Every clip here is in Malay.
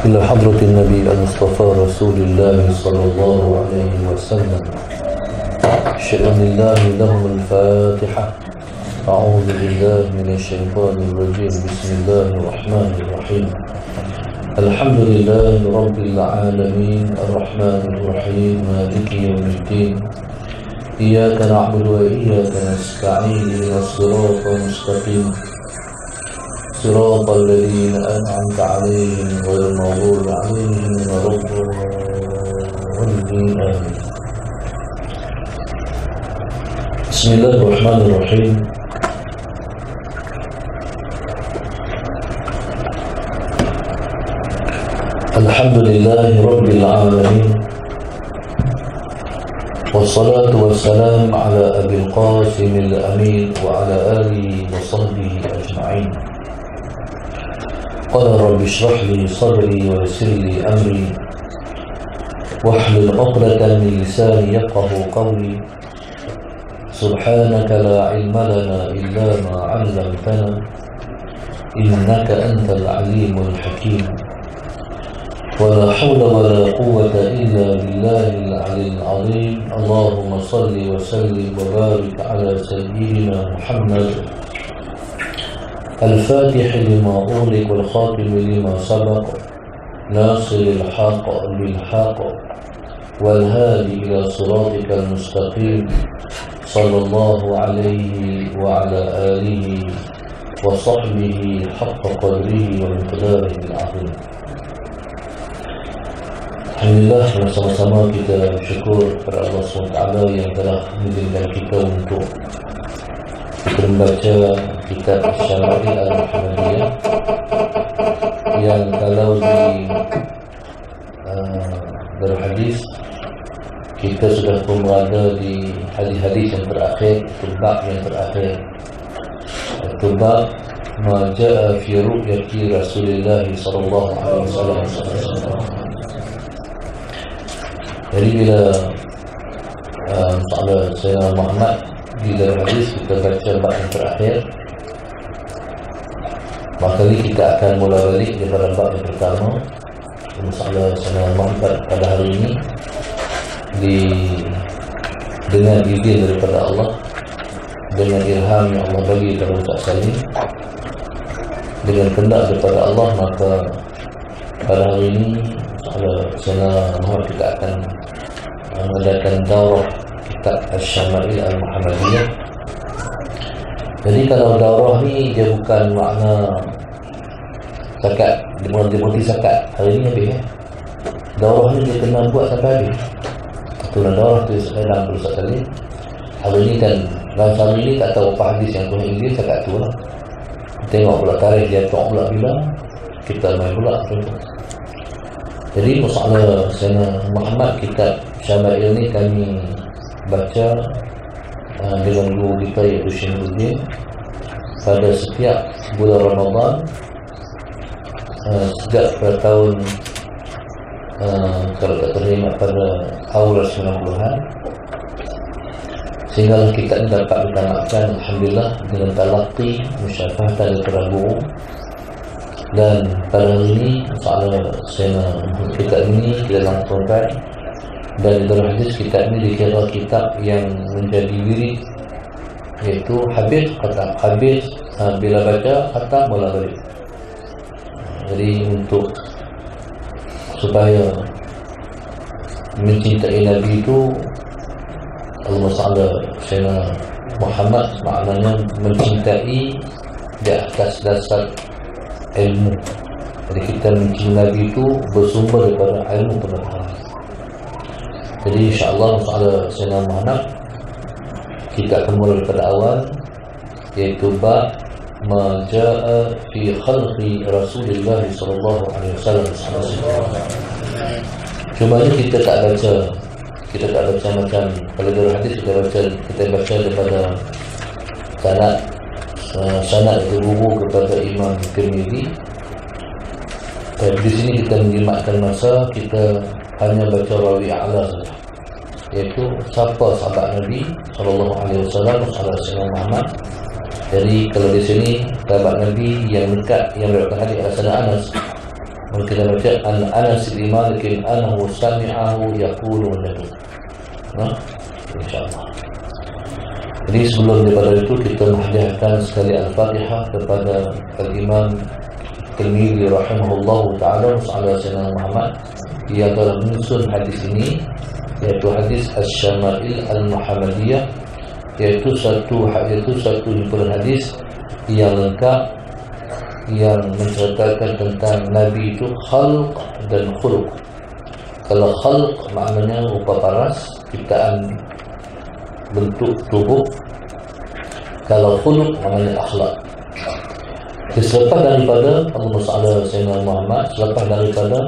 إلى حضرة النبي المصطفى رسول الله صلى الله عليه وسلم. شأن الله لهم الفاتحة. أعوذ بالله من الشيطان الرجيم. بسم الله الرحمن الرحيم. الحمد لله رب العالمين الرحمن الرحيم مالك يوم الدين. إياك نعبد وإياك نستعين. إلى الصراط المستقيم صراط الذين أنعمت عليهم غير المغضوب عليهم ولا الضالين آمين. بسم الله الرحمن الرحيم. الحمد لله رب العالمين، والصلاة والسلام على أبي القاسم الأمين وعلى آله وصحبه أجمعين. قال رب اشرح لي صدري ويسر لي أمري واحلل عقدة من لساني يفقه قولي. سبحانك لا علم لنا إلا ما علمتنا إنك أنت العليم الحكيم. ولا حول ولا قوة إلا بالله العلي العظيم. اللهم صل وسلم وبارك على سيدنا محمد الفاتح لما أغلق والخاتم لما سبق ناصر الحق بالحق والهادي إلى صراطك المستقيم صلى الله عليه وعلى آله وصحبه حق قدره ومقداره العظيم. Alhamdulillah, bersama-sama kita bersyukur kepada Allah SWT yang telah mengizinkan kita untuk kita membaca kitab Syama'il Al-Muhammadiyah, yang kalau di Darul Hadis kita sudah pun berada di hadis-hadis yang terakhir, bab yang terakhir, itu bab ma ja'a fi ru'yati Rasulullah sallallahu alaihi wasallam. Jadi bila soalan Sayyidina Muhammad di dalam hadis kita baca bab yang terakhir, maka kita akan mula balik daripada bab yang pertama. Masalah Sayyidina Muhammad pada hari ini dengan izin daripada Allah, dengan ilham yang Allah bagi kepada Ustaz Salim, dengan kehendak daripada Allah, maka pada hari ini Sayyidina Muhammad kita akan mengadakan daurah kitab Syama'il Al-Muhammadiyah. Jadi kalau daurah ni dia bukan makna zakat, dia berhenti zakat hari ni habis ya. Daurah ni dia kena buat sampai habis. Itulah daurah tu dalam Ustaz Salim. Hari ni kan dalam hari ni tak tahu apa hadis yang Tuhan injil zakat tu lah. Tengok pula tarikh dia, tengok pula bila kita main pula contoh. Jadi masalah Sayyidina Muhammad kitab Syama'il ni kami baca dengan guru kita iaitu Syekh Nuruddin pada setiap bulan Ramadan sejak pada tahun kalau tak terima pada awal 90-an, sehingga kitab ini dapat ditamatkan alhamdulillah dengan talaqi musyafahatan daripada guru. Dan pada hari ini soalan kitab ini kita langsungkan, dan dalam hadis kitab ini dikira kitab yang menjadi wirid, iaitu habis khatam, habis bila baca khatam mula balik. Jadi untuk supaya mencintai Nabi itu, Allah Sayyidina Muhammad maknanya mencintai di atas dasar ilmu. Jadi kita mencintai Nabi itu bersumber daripada ilmu pengetahuan. Jadi insyaAllah Sayyidina Muhammad kita akan mulai daripada awal, iaitu bab ma ja'a fi khalqi Rasulullah sallallahu alaihi wasallam. Cuma ni kita tak baca macam kalau dalam hadis kita baca daripada sanad itu guru kepada Imam Tirmizi. Di sini kita menjimatkan masa, kita hanya baca rawi a'la saja, iaitu siapa sahabat Nabi sallallahu alaihi wasallam, Sayyidina Muhammad. Jadi kalau di sini sahabat Nabi yang dekat yang meriwayatkan hadis adalah Sayyidina Anas, kita baca an Anas bin Malik annahu sami'ahu yaqulu lahu. InsyaAllah. Jadi sebelum daripada itu kita menghadiahkan sekali Al-Fatihah kepada Al-Imam Tirmidzi rahimahullahu ta'ala ala Sayyidina Muhammad yang telah menyusun hadis ini, yaitu hadis Asy-Syama'il Al-Muhammadiyah, yaitu satu himpunan hadis yang lengkap yang menceritakan tentang Nabi itu khalq dan khuluq. Kalau khalq maknanya rupa paras, ciptaan bentuk tubuh. Kalau khuluq maknanya akhlak. Selepas daripada Allahumma shalli ala Sayyidina Muhammad, selepas daripada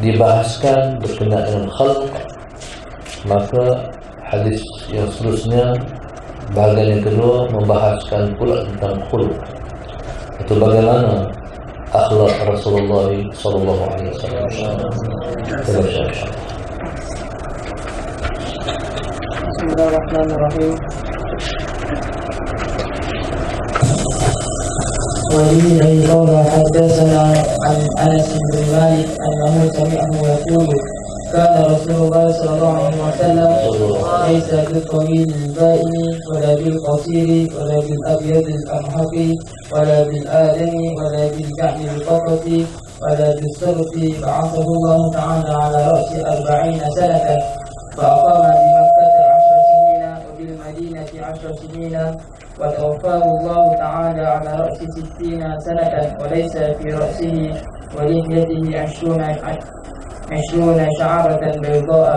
dibahaskan berkenaan dengan khalq, maka hadis yang seterusnya bahagian yang kedua membahaskan pula tentang khuluq, itu bagaimana akhlak Rasulullah sallallahu alaihi wasallam. Bismillahirrahmanirrahim. وبه قال حدثنا عن انس بن مالك انه سمعه يقول كان رسول الله صلى الله عليه وسلم ليس بالطويل البائن ولا بالقصير ولا بالابيض الامحق ولا بالآدم ولا بالجعد القطط ولا بالصرف. بعثه الله تعالى على رأس 40 سنة فأقام بمكة 10 سنين وبالمدينة 10 سنين وتوفاه الله تعالى على رأس 60 سنة وليس في رأسه ولحيته 20 شعرة بيضاء.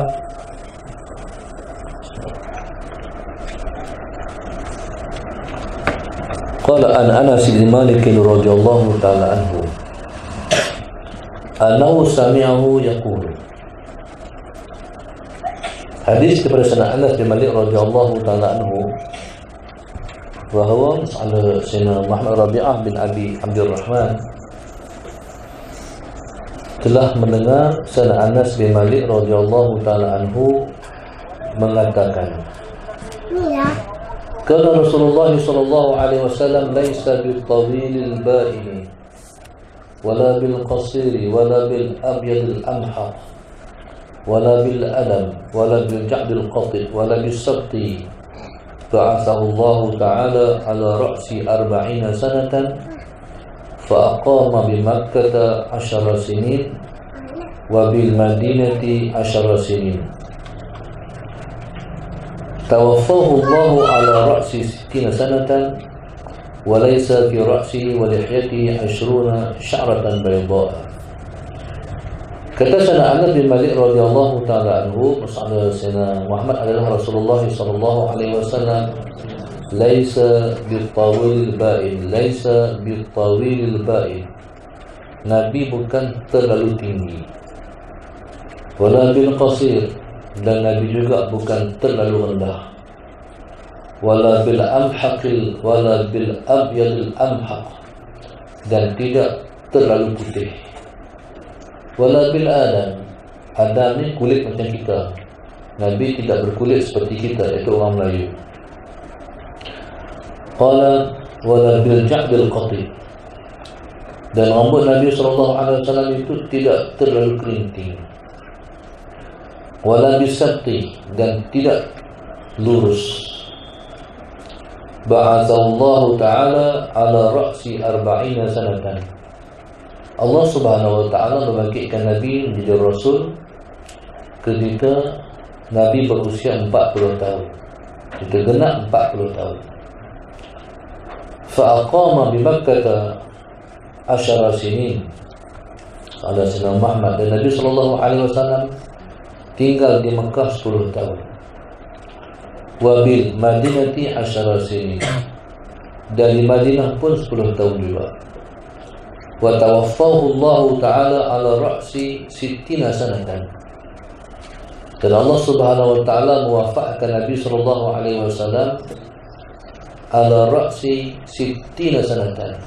قال عن أنس بن مالك رضي الله تعالى عنه أنه سمعه يقول. Hadis daripada Sayyidina Anas bin Malik radhiyallahu taala anhu bahawa Sayyidina Muhammad Rabi'ah bin Abi Abdurrahman telah mendengar Sayyidina Anas bin Malik radhiyallahu taala anhu mengatakan, kana Rasulullah sallallahu alaihi wasallam laisa bil tawil al ba'in wala bil qasir wala bil abyad al amhaq wala bil adam wala bil ja'd al qati wala bis sabti. Ba'athahu Allah ta'ala ala ra'si 40 sanatan fa'aqama bi Makkah 10 sinin wa bil Madinati 10 sinin. Tawaffahu Allah ala ra'si 60 sanatan wa laysa fi ra'sihi wa lihyatihi 20 sya'ratan bayda. Kata Sayyidina Anas bin Malik radhiyallahu taala anhu, bersama Sayyidina Muhammad adalah Rasulullah sallallahu alaihi wasallam, laisa bitawil ba'in, laisa bitawil ba'in. Nabi bukan terlalu tinggi. Wala bil qasir, dan Nabi juga bukan terlalu rendah. Wala bil amhaqil, wala bil abyadil amhaq, dan tidak terlalu putih. Wala bil adam, adam ni kulit macam kita. Nabi tidak berkulit seperti kita, iaitu orang Melayu. Qala wala bil ja'dil qati, dan rambut Nabi sallallahu alaihi wasallam itu tidak terlalu kerinting. Wala bisabti, dan tidak lurus. Ba'athallahu ta'ala ala ra'si 40 sanatan. Allah subhanahu wa ta'ala membangkitkan Nabi menjadi Rasul ketika Nabi berusia 40 tahun. Ketika genap 40 tahun. Fa'aqama bi Makkah 10 sinin. Ala Sayyidina Muhammad, dan Nabi sallallahu alaihi wasallam tinggal di Mekah 10 tahun. Wa bil Madinati 10 sinin, dan di Madinah pun 10 tahun juga. Wa tawaffahu Allah ta'ala ala ra'si 60 sanatan, dan Allah subhanahu wa ta'ala mewafatkan Nabi sallallahu alaihi wasallam ala ra'si 60 sanatan,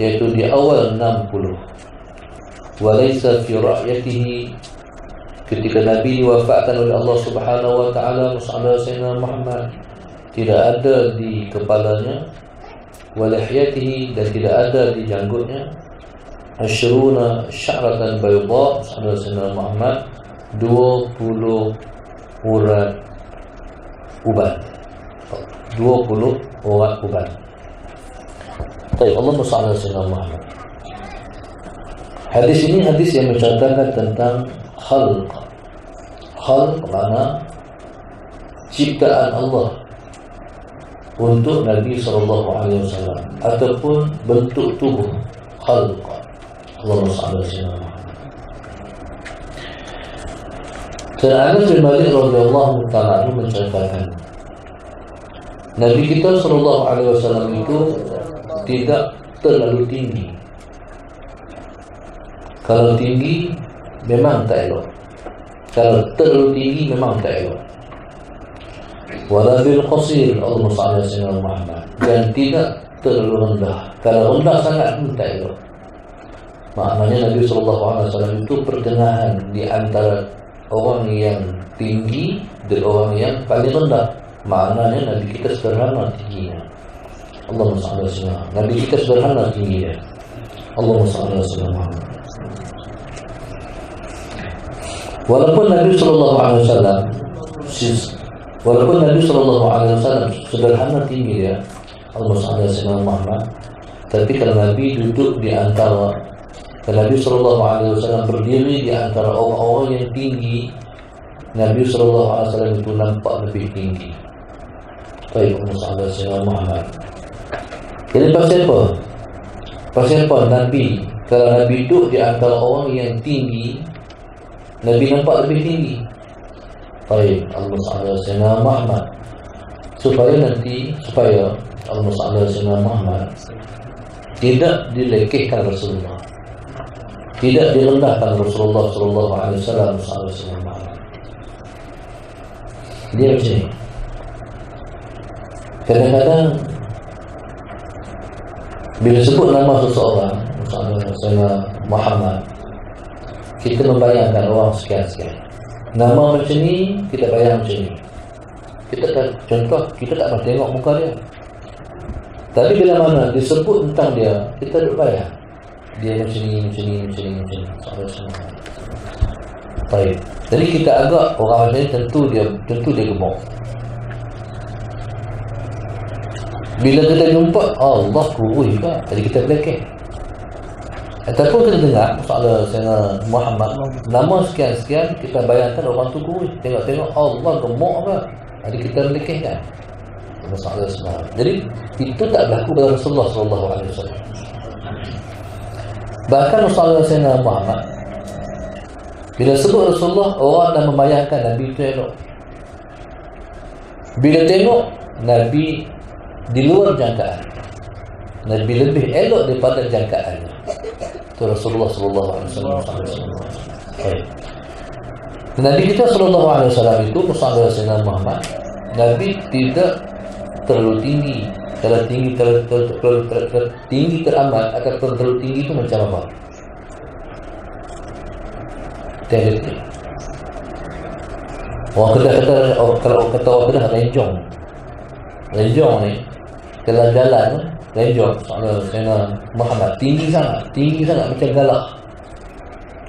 yaitu di awal 60. Wa laysa fi ra'yatihi, ketika Nabi diwafatkan oleh Allah subhanahu wa ta'ala, bersama Sayyidina Muhammad, tidak ada di kepalanya, wa lihyatihi, dan tidak ada di janggutnya, asyruna sya'ratan bayda, sabda Sayyidina Muhammad, 20 urat ubat. 20 urat ubat. Baik, Allahumma shalli ala Sayyidina Muhammad. Hadis ini hadis yang menceritakan tentang khalq. Khalq makna ciptaan Allah untuk Nabi SAW ataupun bentuk tubuh, khalq. Allahumma shalli ala Sayyidina Muhammad. Dan Anas bin Malik radhiyallahu ta'ala menceritakan Nabi kita SAW itu tidak terlalu tinggi. Kalau tinggi memang tak elok, kalau terlalu tinggi memang tak elok. Wala bil qasir, Allahumma shalli ala Sayyidina Muhammad. Dan tidak terlalu rendah, kalau rendah sangat pun tak elok. Maknanya Nabi SAW itu pertengahan di antara orang yang tinggi dan orang yang paling rendah. Maknanya Nabi kita sederhana tingginya. Allahumma shalli ala Sayyidina Muhammad. Nabi kita sederhana tingginya. Allahumma shalli ala Sayyidina Muhammad. Walaupun Nabi SAW sederhana tinggi dia, Allahumma shalli ala Sayyidina Muhammad, tapi kalau Nabi duduk di antara, kalau Nabi SAW berdiri di antara orang-orang yang tinggi, Nabi SAW itu nampak lebih tinggi. Baik, Allahumma shalli ala Sayyidina Muhammad. Jadi pasal apa? Pasal apa Nabi, kalau Nabi duduk di antara orang yang tinggi, Nabi nampak lebih tinggi. Baik, Allahumma shalli ala Sayyidina Muhammad. Supaya Allahumma shalli ala Sayyidina Muhammad tidak dilekehkan Rasulullah, tidak direndahkan Rasulullah SAW. Dia macam ni. Kadang-kadang bila sebut nama seseorang, Sayyidina Muhammad, kita membayangkan orang sekian-sekian. Nama macam ni, kita bayang macam ni. Contoh, kita tak pernah tengok muka dia, tapi bila mana disebut tentang dia, kita duduk bayang dia macam ni. Baik. Jadi kita agak orang macam ni, tentu dia gemuk. Bila kita jumpa, Allah kurus juga, jadi kita belakang. Ataupun kita dengar masalah Sayyidina Muhammad, nama sekian-sekian, kita bayangkan orang tu kurus. Tengok-tengok Allah gemuk ke, jadi kita belakang kan. Masalah semua. Jadi itu tak berlaku pada Rasulullah SAW. Bahkan masalah Sayyidina Muhammad, bila sebut Rasulullah, orang dah membayangkan Nabi itu elok. Bila tengok Nabi di luar jangkaan, Nabi lebih elok daripada jangkaannya. Itu Rasulullah SAW. Nabi kita SAW itu, Rasulullah Sayyidina Muhammad, Nabi tidak terlalu tinggi. Kalau tinggi teramat ataupun terlalu tinggi itu macam apa? Teoretik. Orang Kedah kata, kalau kata orang Kedah renjong ni, kalau jalan renjong, soalnya Sayyidina Muhammad tinggi sangat macam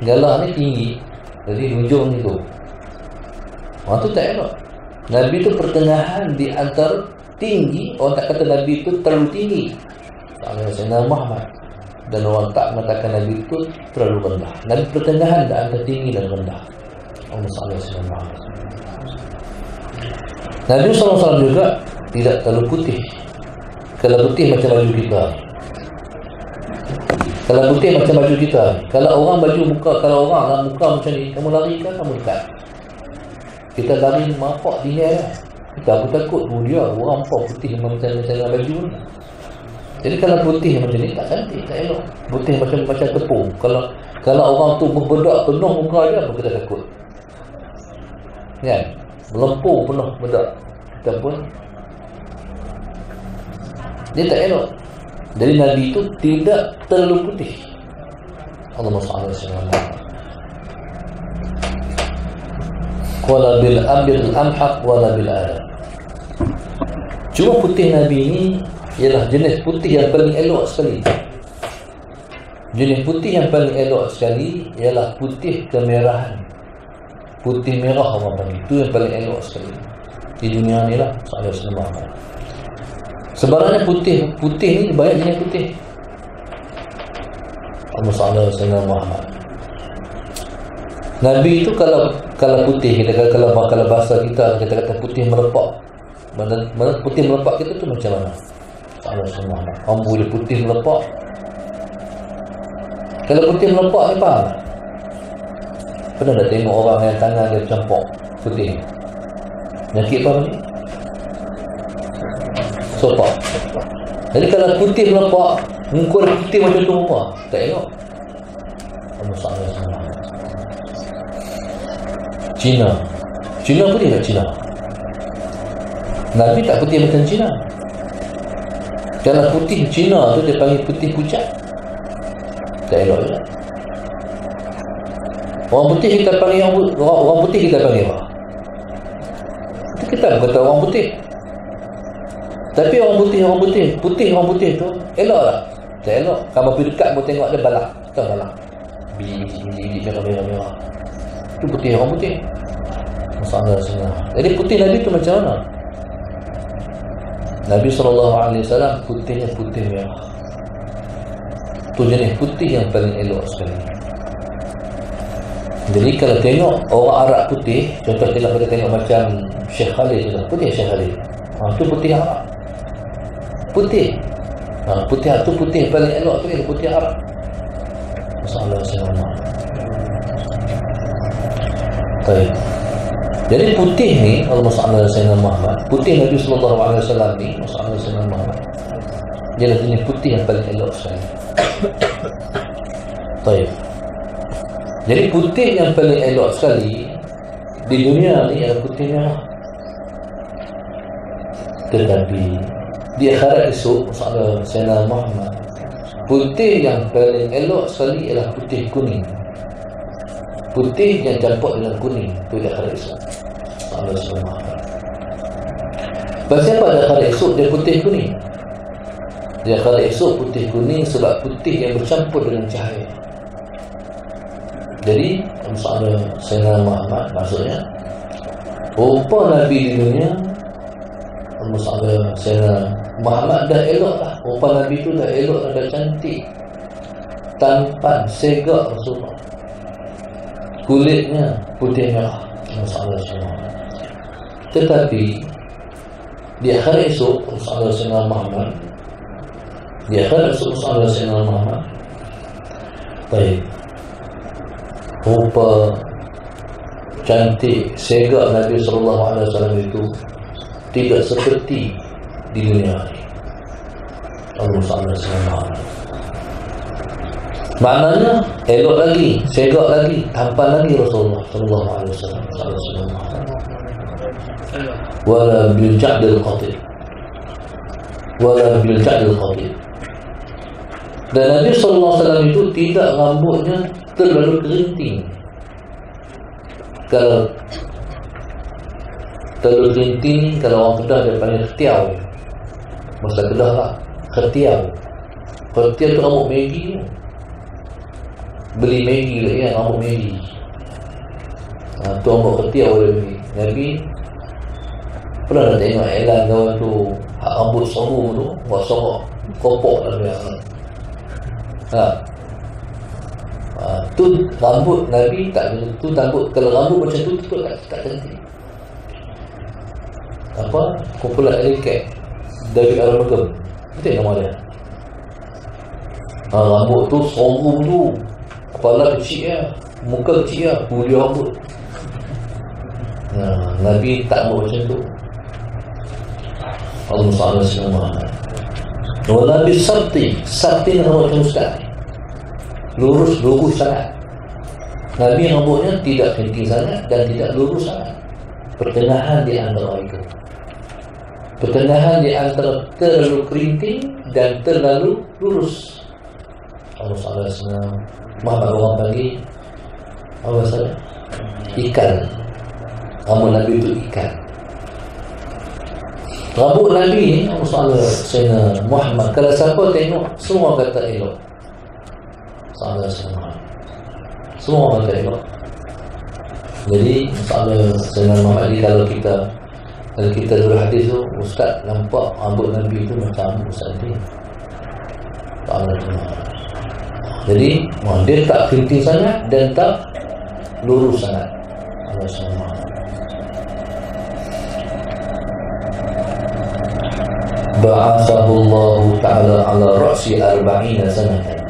galak ni tinggi, jadi hujung itu orang tu tak elok. Nabi itu pertengahan di antara tinggi. Orang tak kata Nabi itu terlalu tinggi, soalnya Sayyidina Muhammad, dan orang tak mengatakan Nabi itu terlalu rendah. Nabi pertengahan di antara tinggi dan rendah. Allahumma shalli ala Sayyidina Muhammad. Nabi SAW juga tidak terlalu putih. Kalau putih macam baju kita, kalau orang baju muka, kalau orang muka macam ni, kamu lari kan, kamu dekat. Kita lari mapak dia lah. Aku takut dia orang apa putih macam baju ni. Jadi kalau putih macam ni tak cantik, tak elok. Putih macam tepung. Kalau orang tu berbedak penuh muka dia, apa kita takut? Kan? Melempur penuh bedak. Kita pun dia tak elok. Jadi Nabi itu tidak terlalu putih. Allahumma shalli ala Sayyidina Muhammad. Wala bil abyad al-amhaq wala bil adab. Cuma putih Nabi ini ialah jenis putih yang paling elok sekali. Jenis putih yang paling elok sekali ialah putih kemerahan. Putih merah orang panggil. Itu yang paling elok sekali di dunia ni lah. Sebenarnya putih ni banyak jenis putih. Allahumma salli ala Muhammad. Nabi itu kalau putih, kita kalau bahasa kita kata putih melepak. Mana putih melepak kita tu macam mana? Allahumma Muhammad. Rambut dia putih melepak. Kalau putih melepak ni faham? Pernah dah tengok orang yang tangan dia campur putih? Nyakit apa ni? Sopak. Jadi kalau putih melepak, muka dia putih macam tu apa? Tak elok. Allahumma. Cina putih tak Cina? Nabi tak putih macam Cina. Kalau putih Cina tu dia panggil putih pucat. Tak elok je. Orang putih kita panggil orang putih kita panggil apa? Kita kata orang putih. Tapi orang putih tu elok tak? Tak elok. Kamu pergi dekat pun tengok dia balak. Tahu balak. Biji merah. Itu putih orang putih. Masalah semua. Jadi putih Nabi tu macam mana? Nabi SAW putihnya putih merah. Tu jenis putih yang paling elok sekali. Jadi kalau tengok orang Arab putih, contoh kita tengok macam Syekh Khalid tu, putih Syekh Khalid. Tu putih Arab. Putih. Putih tu putih paling elok tu ialah putih Arab. Masalah semua. Baik. Jadi putih ni, Allahumma salli Muhammad, putih Nabi SAW ni, Allahumma salli Muhammad, dia adalah jenis putih yang paling elok sekali. Baik. Jadi putih yang paling elok sekali di dunia ni adalah putih merah. Tetapi di akhirat esok, Allahumma salli Muhammad, putih yang paling elok sekali ialah putih kuning. Putih yang campur dengan kuning, itu di akhirat esok. Allahumma. Pasal apa di akhirat esok dia putih kuning? Di akhirat esok putih kuning sebab putih yang bercampur dengan cahaya. Jadi Sayyidina Muhammad maksudnya rupa Nabi di dunia, Sayyidina Muhammad dah elok lah. Rupa Nabi tu dah elok, dah cantik, tampan, segak Rasulullah. Kulitnya putih merah. Tetapi di akhirat esok Sayyidina Muhammad, di akhirat esok Sayyidina Muhammad, baik, rupa cantik segak Nabi SAW itu tidak seperti di dunia ini. Allahumma salli Muhammad. Maknanya elok lagi, segak lagi, tampan lagi Rasulullah SAW. Wala bil ja'dil qatib. Dan Nabi SAW itu tidak rambutnya terlalu kerinting. Kalau terlalu kerinting, kalau orang Kedah dia panggil khetiau. Masa Kedah lah, khetiau. Khetiau tu rambut Maggi. Beli Maggi lah ya, rambut Maggi. Tu rambut khetiau dia beli. Nabi pernah dah tengok iklan kawan tu, rambut sorong tu, buat sorok, kopok lah dia. Tu rambut Nabi tak tu rambut, kalau rambut macam tu tak cantik. Apa? Kumpulan Eliket David Al-Magam, betul nama dia. Rambut tu sorong tu, kepala kecil ya, muka kecil ya, bulu rambut. Nabi tak buat macam tu. Allahumma salli Muhammad. Nabi sabti rambut macam ustaz, lurus sangat. Nabi rambutnya tidak keriting sangat dan tidak lurus sangat, pertengahan di antara itu, pertengahan di antara terlalu keriting dan terlalu lurus. Allahumma salli Muhammad. Orang panggil apa sahaja? Ikan. Rambut Nabi itu ikan. Rambut Nabi, Sayyidina Muhammad, kalau siapa tengok semua kata elok. Masalah Sayyidina semua orang tengok. Jadi masalah Sayyidina Muhammad ni, kalau kita berhadis tu, Ustaz nampak rambut Nabi tu macam Ustaz ni. Jadi dia tak kerinting sangat dan tak lurus sangat. Allah SWT. Ba'athahu Allah Ta'ala ala ra'si 40 sanatan.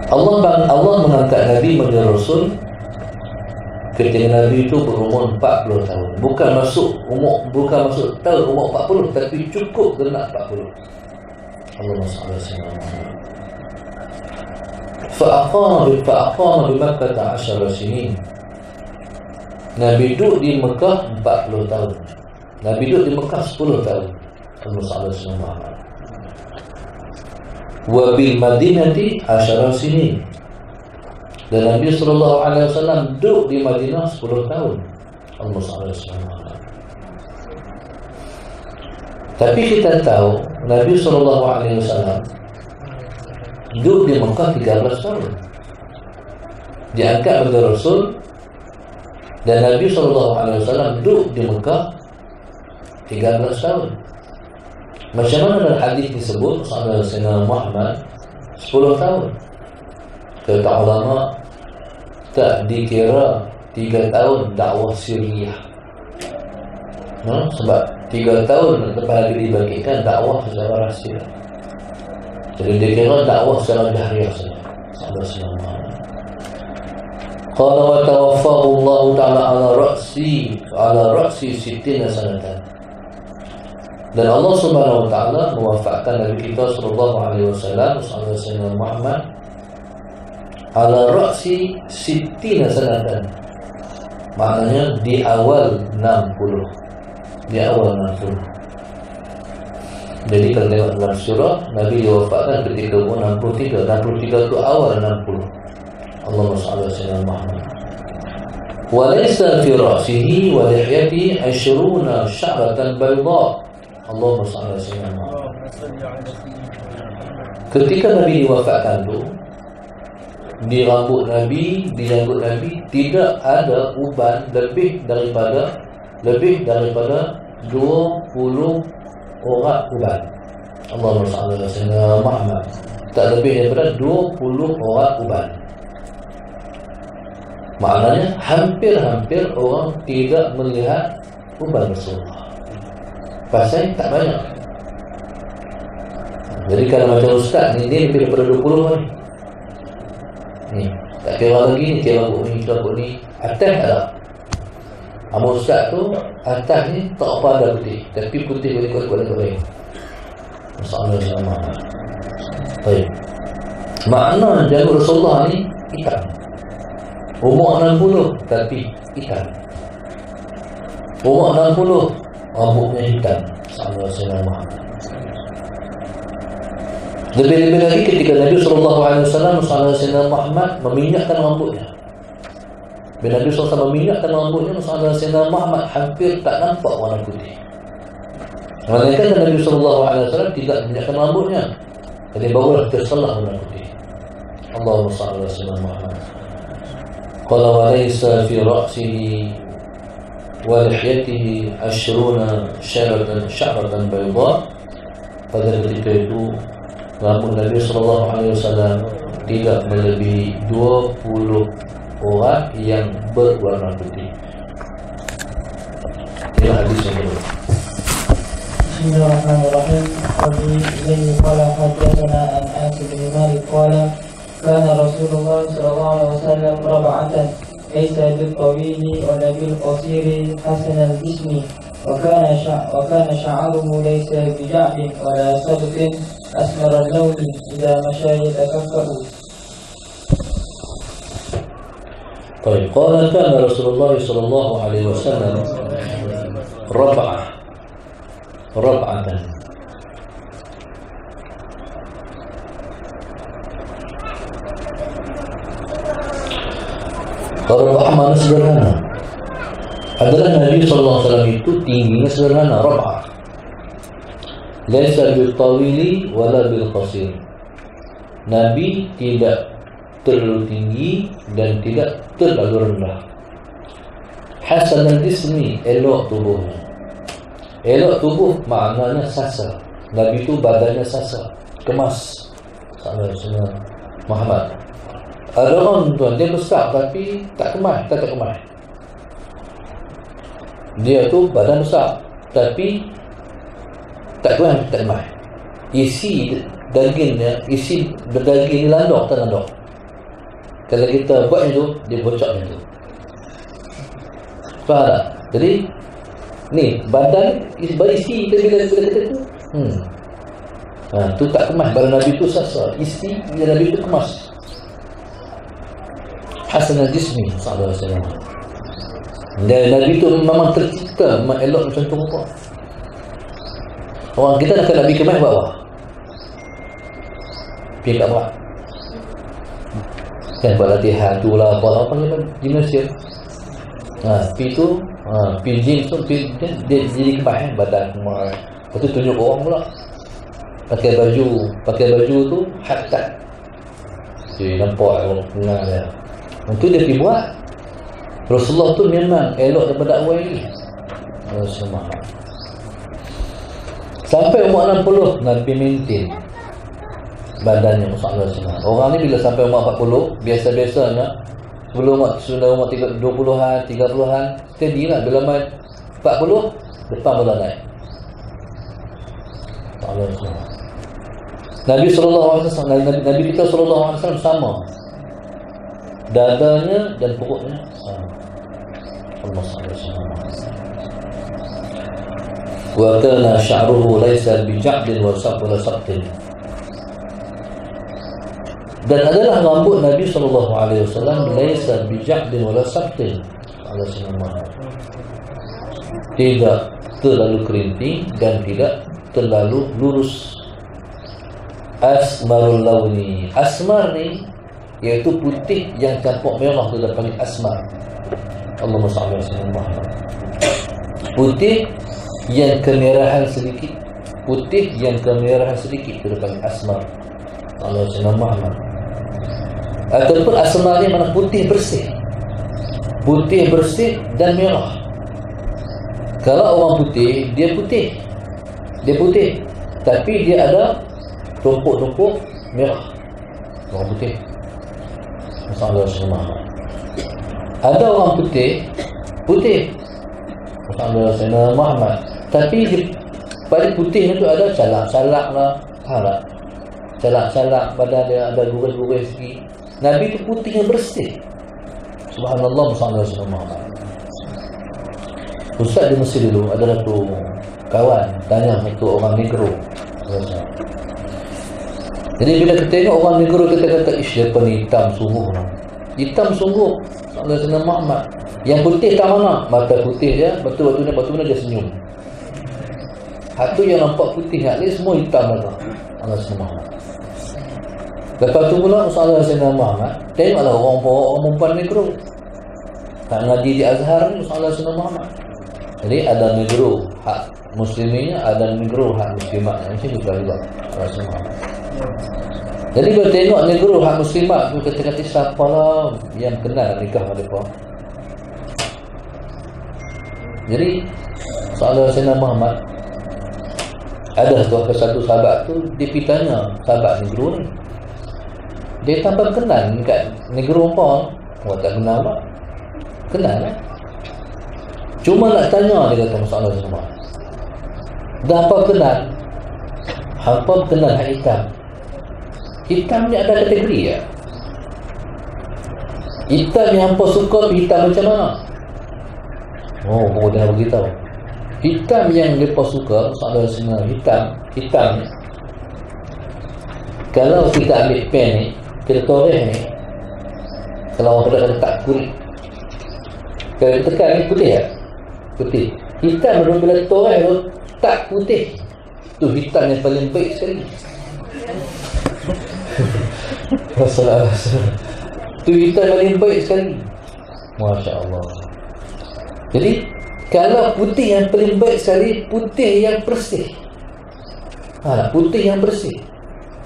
Allah mengangkat Nabi menjadi Rasul ketika Nabi itu berumur 40 tahun. Bukan masuk tahun umur 40, tapi cukup genap 40. Allahumma salli ala sayyidina Fa'aqama bi Makkah 10 sinin. Nabi duduk di Mekah 40 tahun. Nabi duduk di Mekah 10 tahun. Allahumma salli ala sayyidina wa bil Madinati 10 sinin. Dan Nabi SAW duduk di Madinah 10 tahun. Allahumma salli ala sayyidina. Tapi kita tahu Nabi SAW duduk di Mekah 13 tahun, diangkat menjadi Rasul. Dan Nabi SAW duduk di Mekah 13 tahun. Macam mana dalam hadis disebut Sayyidina Muhammad 10 tahun? Kata ulama, tak dikira 3 tahun dakwah sirriyah. Sebab 3 tahun lepas lagi dibagikan dakwah secara rahsia. Jadi dia kira dakwah secara jahriyah saja. Qala wa tawaffahu Allah Ta'ala ala ra'si 60 sanatan. Dan Allah Subhanahu wa Ta'ala mewafakkan Nabi kita sallallahu alaihi wasallam Sayyidina Muhammad ala ra'si 60 sanatan. Maknanya di awal 60. Di awal 60. Jadi kalau tengok dalam surah, Nabi diwafatkan ketika umur 63. 63 itu awal 60. Allahumma salli ala sayyidina Muhammad. Wa laysa fi ra'sihi wa lihyatihi 20 sya'ratan bayda. Allahumma salli ala sayyidina Muhammad. Ketika Nabi diwafatkan tu, di rambut Nabi, di janggut Nabi tidak ada uban lebih daripada 20 urat uban. Allahumma salli ala sayyidina Muhammad. Tak lebih daripada 20 urat uban. Maknanya hampir-hampir orang tidak melihat uban Rasulullah. Pasal tak banyak. Jadi kalau macam Ustaz ni, dia lebih daripada 20 ni. Tak kira lagi ni, kira rambut ni, atas tak ada. Amal Ustaz tu, atas ni tak apa ada putih, tapi putih boleh kuat-kuat. Masalah sama. Baik. Makna janggut Rasulullah ni hitam. Umur 60 tapi hitam. Umur 60 rambutnya hitam. Sallallahu. Lebih-lebih lagi ketika Nabi SAW Sayyidina Muhammad meminyakkan rambutnya. Bila Nabi SAW meminyakkan rambutnya, Sayyidina Muhammad hampir tak nampak warna putih. Melainkan Nabi SAW tidak meminyakkan rambutnya, jadi barulah tersalah warna putih. Allahumma salli ala sayyidina Muhammad. Qala wa laysa fi ra'sihi wa lihyatihi 20 sya'ratan bayda. Pada ketika itu rambut Nabi SAW tidak melebihi 20 urat yang berwarna putih. Ini hadis yang kedua. Bismillahirrahmanirrahim. Abi Zaini qala hadatsana an Anas bin Malik qala kana Rasulullah sallallahu alaihi wasallam rab'atan laysa bil tawili wa la bil qasiri hasan al jismi wa kana sha'ruhu laysa bi ja'bin wa la sabtin asmar al lawni idza masha yatakaffaru. طيب قال كان رسول الله صلى الله عليه وسلم ربعة Rab'ah mana sederhana. Adalah Nabi SAW itu tingginya sederhana. Rab'ah Laisa bil tawili wala bil qasir. Nabi tidak terlalu tinggi dan tidak terlalu rendah. Hasan al-jismi, elok tubuhnya. Elok tubuh maknanya sasa. Nabi itu badannya sasa, kemas. Sallallahu Muhammad. Ada orang tuan, dia besar tapi tak kemas, tak kemas. Dia tu badan besar tapi tak kemas. Isi dagingnya, isi daging ni landok, tak landok. Kalau kita buat itu, dia bocor macam tu. Faham tak? Jadi ni badan berisi bila kata tu. Tu tak kemas. Badan Nabi tu sasa. Isi bila Nabi tu kemas. Hasan al-jismi sallallahu alaihi wasallam. Dan Nabi tu memang tercipta memang elok macam tu rupa. Orang kita nak Nabi kemas bawah. Pergi kat bawah. Kan buat latihan tu lah, apa gimnasia. Pergi tu, pergi gym tu, dia jadi kemas badan semua. Lepas tu tunjuk orang pula. Pakai baju tu hat-hat. Jadi nampak orang kenal dia. Itu dia pergi buat. Rasulullah tu memang elok daripada awal ni. Sampai umur 60 Nabi maintain badannya sallallahu alaihi wasallam. Orang ni bila sampai umur 40, biasa-biasanya sebelum umur 20-an, 30-an, steady lah. Bila main 40, depan mula naik. Sallallahu alaihi wasallam. Nabi sallallahu alaihi wasallam, Nabi kita sallallahu alaihi wasallam sama. Dadanya dan perutnya sama. Allah sallallahu alaihi wasallam. Wa kana sya'ruhu laysa bija'din wa sabtin. Dan adalah rambut Nabi sallallahu alaihi wasallam laysa bija'din wa sabtin. Allah subhanahu. Tidak terlalu kerinting dan tidak terlalu lurus. Asmarul launi. Asmar ni iaitu putih yang campur merah, tu panggil asmar. Allahumma salli ala Muhammad. Putih yang kemerahan sedikit, putih yang kemerahan sedikit, tu panggil asmar. Allahumma Muhammad. Ataupun asmar ni mana putih bersih. Putih bersih dan merah. Kalau orang putih, dia putih. Tapi dia ada tumpuk-tumpuk merah. Orang putih. Masalah. Ada orang putih. Masalah Muhammad. Tapi pada putih itu ada calak-calak lah. Harap. Calak-calak badan dia ada guris-guris sikit. Nabi itu putih yang bersih. Subhanallah, masalah Muhammad. Ustaz di Mesir dulu ada satu kawan tanya satu orang negro. Jadi bila kita tengok orang negro, kita kata ish, dia ni hitam sungguh. Hitam sungguh. Sallallahu Muhammad. Yang putih tak mana? Mata putih dia, batu-batu dia senyum. Hatu yang nampak putih, ni semua hitam lah. Allah Muhammad. Lepas tu pula Sallallahu Muhammad, tengoklah orang perempuan negro. Tak ngaji di Azhar ni Sallallahu Muhammad. Jadi ada negro hak muslimnya, ada negro hak muslimatnya. Macam tu juga Allah Muhammad. Jadi kalau tengok negro hak muslimat tu, kata-kata siapalah yang kenal nikah mereka. Jadi Sallallahu Muhammad ada satu sahabat tu, dia pergi tanya sahabat negro ni. Dia tanpa kenal dekat negro apa. Orang tak kenal tak? Kenal lah. Cuma nak tanya, dia kata masalah semua. Dah apa kenal? Hampa kenal hak hitam. Hitam ni ada kategori ya. Hitam yang hampa suka, hitam macam mana? Oh, baru dia nak beritahu. Hitam yang mereka suka, masalah semua hitam ni. Kalau kita ambil pen ni, kita toreh ni, kalau orang kata tak kulit, kalau kita tekan ni putih tak? Putih. Hitam bila toreh tu tak putih. Tu hitam yang paling baik sekali. Rasulullah. Tu hitam paling baik sekali. Masya Allah. Jadi kalau putih yang paling baik sekali, putih yang bersih. Putih yang bersih.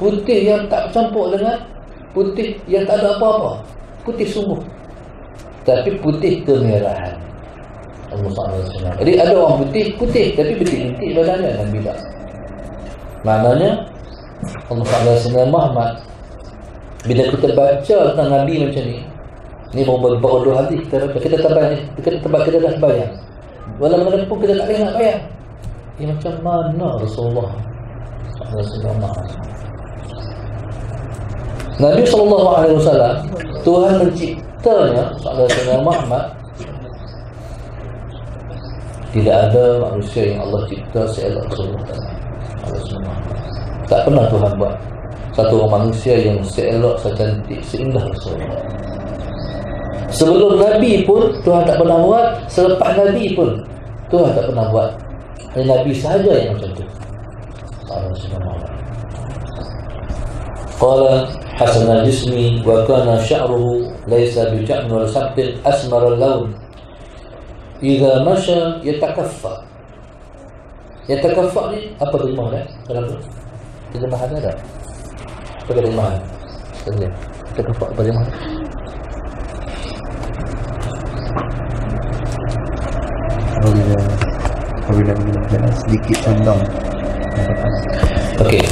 Putih yang tak campur dengan putih yang tak ada apa-apa. Putih sungguh. Tapi putih kemerahan. Allah SWT. Jadi ada orang putih tapi bintik-bintik badannya, Nabi tak. Maknanya Allah SWT Muhammad, bila kita baca tentang Nabi macam ni baru 2 hadis kita baca, kita dah bayang. Walau mana pun kita tak boleh nak bayang. Ini macam mana Rasulullah SAW. Nabi SAW, Tuhan menciptanya SAW Muhammad. Tidak ada manusia yang Allah cipta seelok Rasulullah SAW. Tak pernah Tuhan buat satu orang manusia yang seelok, secantik, seindah Rasulullah. Sebelum Nabi pun Tuhan tak pernah buat, selepas Nabi pun Tuhan tak pernah buat. Hanya Nabi sahaja yang macam tu. Qala hasan al-jismi wa kana sya'ruhu laysa bi'ja'min wal sabtin asmar al-lawn idza masha yatakaffa. Yatakaffa ni apa terjemah dia? Dalam terjemah ada tak? Apa terjemah? Yatakaffa apa terjemah? Apabila jalan sedikit condong. Okey.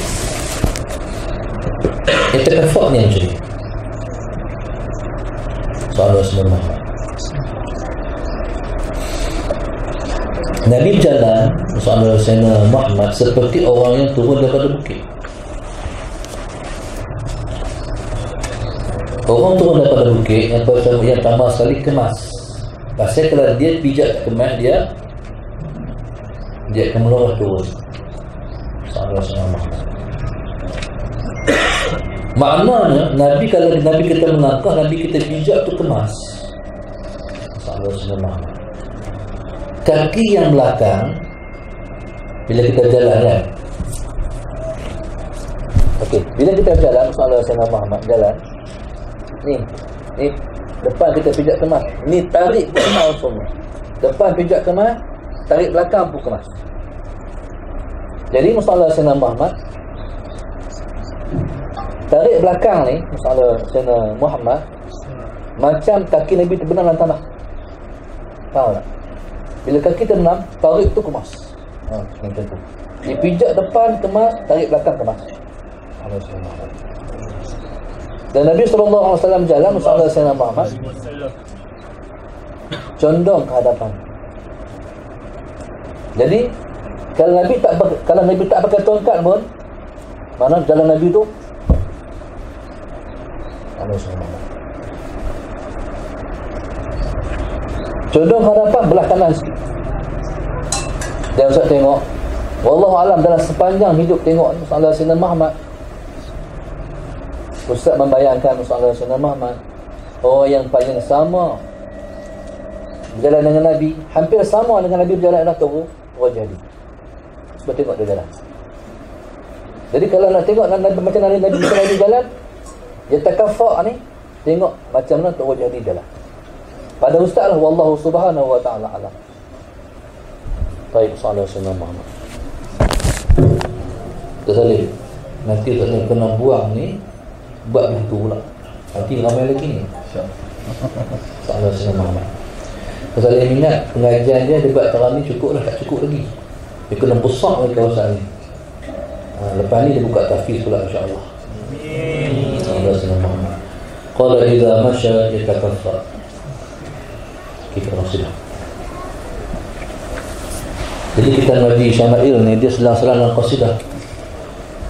Yatakaffa ni macam ni. Soalan sebenarnya. Nabi berjalan bersama Sayyidina Muhammad seperti orang yang turun daripada bukit. Orang turun daripada bukit yang pertama sekali kemas. Pasal kalau dia pijak kemas, dia akan melorot turun. Sama-sama. Maknanya Nabi, kalau Nabi kita melangkah, Nabi kita pijak tu kemas. Sama-sama. Kaki yang belakang bila kita jalan kan. Okey, bila kita jalan, Rasulullah Muhammad jalan. Ni depan kita pijak kemas. Ni tarik kemas semua. Depan pijak kemas, tarik belakang pun kemas. Jadi Rasulullah Muhammad tarik belakang ni, Rasulullah Muhammad macam kaki Nabi terbenam dalam tanah. Tahu tak? Bila kaki terbenam, tarik tu kemas. Macam tu. Dia pijak depan kemas, tarik belakang kemas. Dan Nabi SAW jalan bersama Sayyidina Muhammad, condong ke hadapan. Jadi kalau Nabi tak pakai tongkat pun, mana jalan Nabi tu condong ke hadapan, belah kanan sikit. Dan Ustaz tengok, wallahu alam, dalam sepanjang hidup tengok Rasulullah Sayyidina Muhammad, Ustaz membayangkan Rasulullah Sayyidina Muhammad orang yang paling sama berjalan dengan Nabi, hampir sama dengan Nabi berjalan dengan tubuh wajah dia. Cuba tengok dia jalan. Jadi kalau nak tengok Nabi macam mana Nabi jalan, dia takaffa ni, tengok macam mana tu wajah dia jalan. Pada Ustaz lah, wallahu subhanahu wa ta'ala alam. Baik, Rasulullah Sayyidina Muhammad. Tersalih, nanti tak nak kena buang ni, buat begitu pula. Nanti ramai lagi ni. Rasulullah Sayyidina Muhammad. Tersalih minat pengajian dia, debat tarawih ni cukup lah, tak cukup lagi. Dia kena besar lagi kawasan ni. Lepas ni dia buka tahfiz pula, insyaAllah. Rasulullah Sayyidina Muhammad. Qala idza masya yatakaffa. Kita Rasulullah. Jadi kita ngaji Syama'il ni, dia selang-selang dalam qasidah.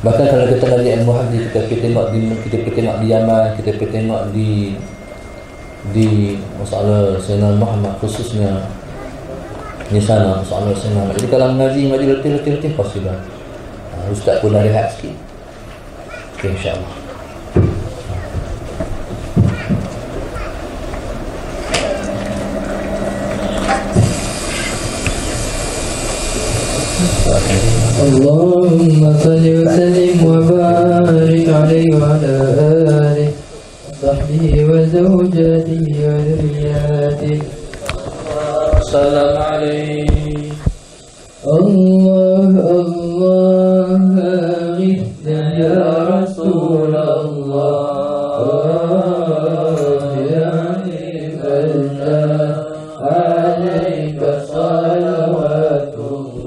Bahkan kalau kita ngaji ilmu hadis, kita pergi tengok di Yaman, kita pergi tengok di masalah Sayyidina Muhammad, khususnya di sana masalah Sayyidina Muhammad. Jadi kalau ngaji letih qasidah, Ustaz pun dah rehat sikit. Okay, insyaAllah. اللهم صل وسلم وبارك عليه وعلى آله وصحبه وزوجاته وذرياته سلام عليه. الله أغثنا يا رسول صلوات الله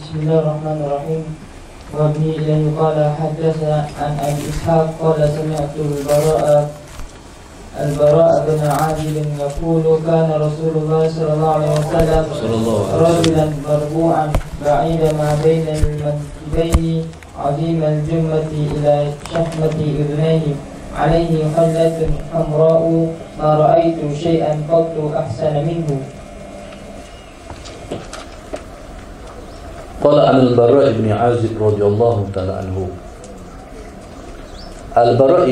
Bismillahirrahmanirrahim. وابن إليه قال حدثنا عن أبي إسحاق قال سمعت البراء بن عازب يقول كان رسول الله صلى الله عليه وسلم رجلا مربوعا بعيد ما بين المنكبين عظيم الجمة إلى شحمة أذنيه عليه حلة حمراء ما رأيت شيئا قط أحسن منه. Qala al-Bara' ibn Azib radhiyallahu ta'ala anhu. Al-Bara'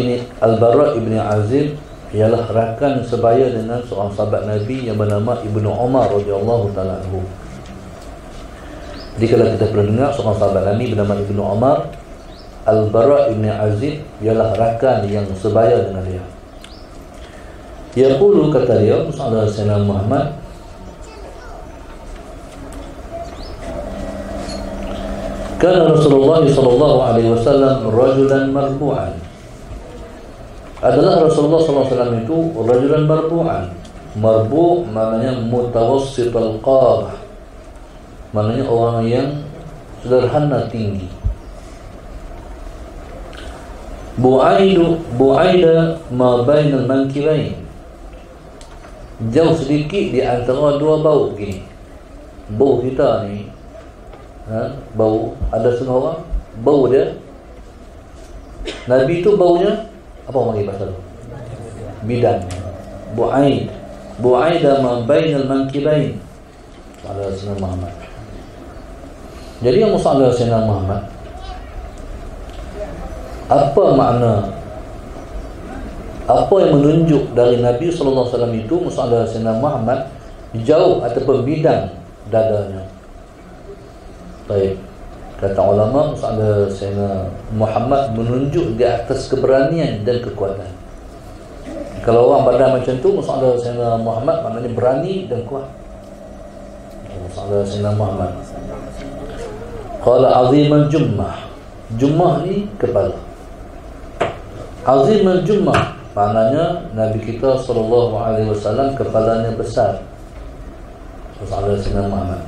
ibn Azib ialah rakan sebaya dengan seorang sahabat Nabi yang bernama Ibnu Umar radhiyallahu ta'ala anhu. Jadi kalau kita pernah dengar seorang sahabat Nabi bernama Ibnu Umar, Al-Bara' ibn Azib ialah rakan yang sebaya dengan dia. Yaqulu, kata dia, Sallallahu alaihi wasallam Muhammad, kana Rasulullah sallallahu alaihi wasallam rajulan marbu'an. Adalah Rasulullah sallallahu alaihi wasallam itu rajulan marbu'an. Marbu' maknanya mutawassit al-qamah, maknanya orang yang sederhana tinggi. Bu'aida ma bainal mankibain, jauh sedikit di antara dua bau begini. Bau kita ni, bau, ada setengah orang bau dia, Nabi tu baunya apa orang panggil pasal bidang. Bu'aida ma bainal mankibain ala Sayyidina Muhammad. Jadi yang Musa Sayyidina Muhammad, apa makna, apa yang menunjuk dari Nabi sallallahu alaihi wasallam itu Musa Sayyidina Muhammad jauh ataupun bidang dadanya? Baik, kata ulama, Mus'ab Sayyidina Muhammad menunjuk di atas keberanian dan kekuatan. Kalau orang badan macam tu, Mus'ab Sayyidina Muhammad maknanya berani dan kuat. Mus'ab Sayyidina Muhammad qala azimal jummah. Jummah ni kepala. Azimal jummah maknanya Nabi kita sallallahu alaihi wasallam kepalanya besar. Mus'ab Sayyidina Muhammad.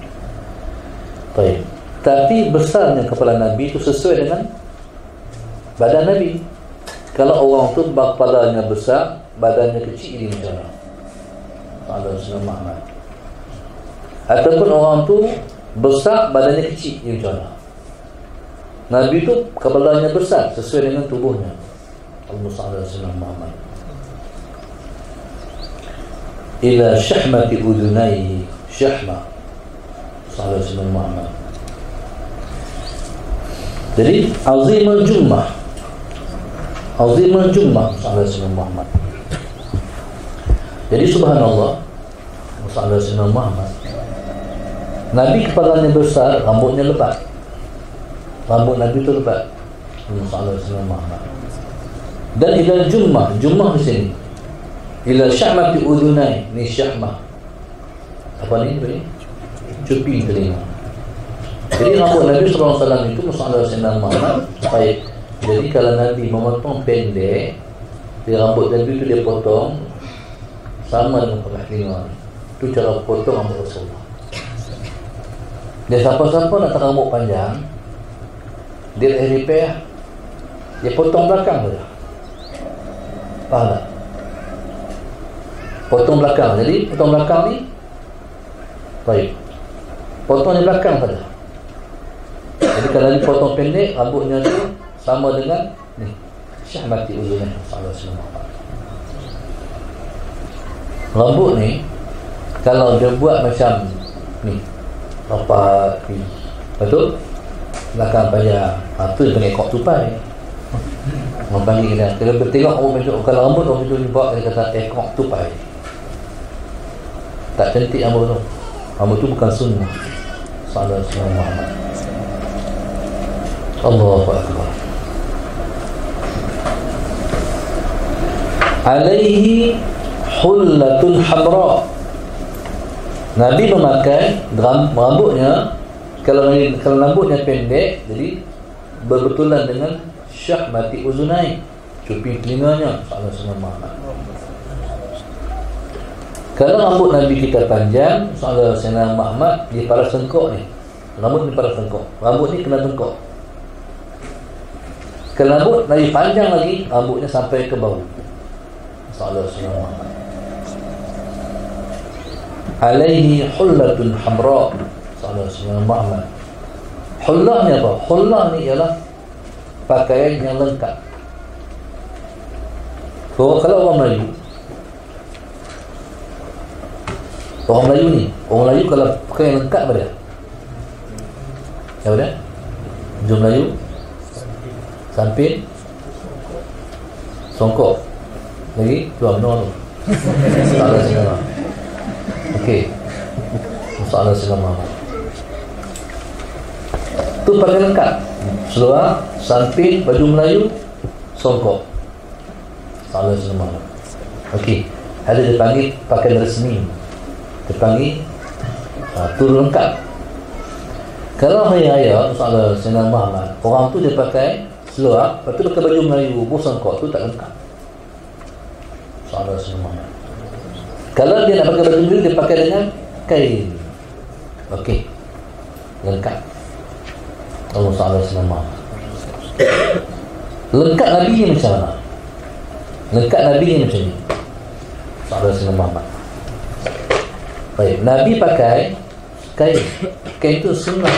Baik, tapi besarnya kepala Nabi itu sesuai dengan badan Nabi. Kalau orang tu kepalanya besar, badannya kecil, ini macam mana? Ada Muhammad. Ataupun orang tu besar, badannya kecil, ini macam mana? Nabi tu kepalanya besar sesuai dengan tubuhnya. Al-Musallallahu Muhammad. Ila syahmati udunaihi, syahmah Sallallahu Muhammad. Jadi azimul jummah Sallallahu Muhammad. Jadi subhanallah, Sallallahu Muhammad, Nabi kepalanya besar, rambutnya lebat. Rambut Nabi itu lebat, Sallallahu Muhammad. Dan ila jummah di sini, ila syahmati udunai, ni syahmah apa ni? Cupi telinga. Jadi rambut Nabi SAW itu Sallallahu Muhammad. Baik, jadi kalau Nabi memotong pendek, di rambut Nabi itu dia potong sama dengan pakai telinga. Itu cara potong rambut Rasulullah. Dia siapa-siapa nak rambut panjang, dia repair, dia potong belakang saja. Faham tak? Potong belakang. Jadi potong belakang ni, baik, potong di belakang saja. Jadi kalau dipotong pendek, rambutnya tu sama dengan ni, syahmati uzunah Sallallahu Muhammad. Rambut ni kalau dia buat macam ni, rapat ni, betul? Belakang panjang, tu dia panggil kok tupai. Orang panggil dia, kalau bertengok orang macam, kalau rambut orang itu dibuat, dia kata ekok tupai. Tak cantik rambut tu. Rambut tu bukan sunnah Sallallahu Muhammad. Allahu Akbar. Alaihi hullatul hamra. Nabi memakai rambutnya, kalau rambutnya pendek, jadi berbetulan dengan syahmati uzunai, cupi telinganya Sallallahu Muhammad. Kalau rambut Nabi kita panjang, Sallallahu Muhammad, di para sengkok ni, Rambut ni pada tengkok. Rambut ni kena tengkok. Kalau rambut lagi panjang lagi, rambutnya sampai ke bahu. Sallallahu alaihi wasallam. Alaihi hullatun hamra. Sallallahu alaihi wasallam. Hullah ni apa? Hullah ni ialah pakaian yang lengkap. Kalau orang Melayu, kalau pakaian lengkap apa dia? Apa dia? Jom Melayu, samping, songkok, lagi dua menor tu. Salah selama. Okey. Salah selama. Tu pakaian lengkap. Seluar, samping, baju Melayu, songkok. Salah selama. Okey. Ada dia panggil pakaian resmi. Dia panggil tu lengkap. Kalau hari raya soal Sayyidina Muhammad, orang tu dia pakai seluar, lepas tu pakai baju Melayu, songkok, tu tak lengkap. Soal Sayyidina Muhammad. Kalau dia nak pakai baju Melayu, dia pakai dengan kain. Okey, lengkap. Allah soal Sayyidina Muhammad. Lengkap Nabi ni macam mana? Lengkap Nabi ni macam ni. Soal Sayyidina Muhammad. Baik, Nabi pakai kain. Kain itu sunnah.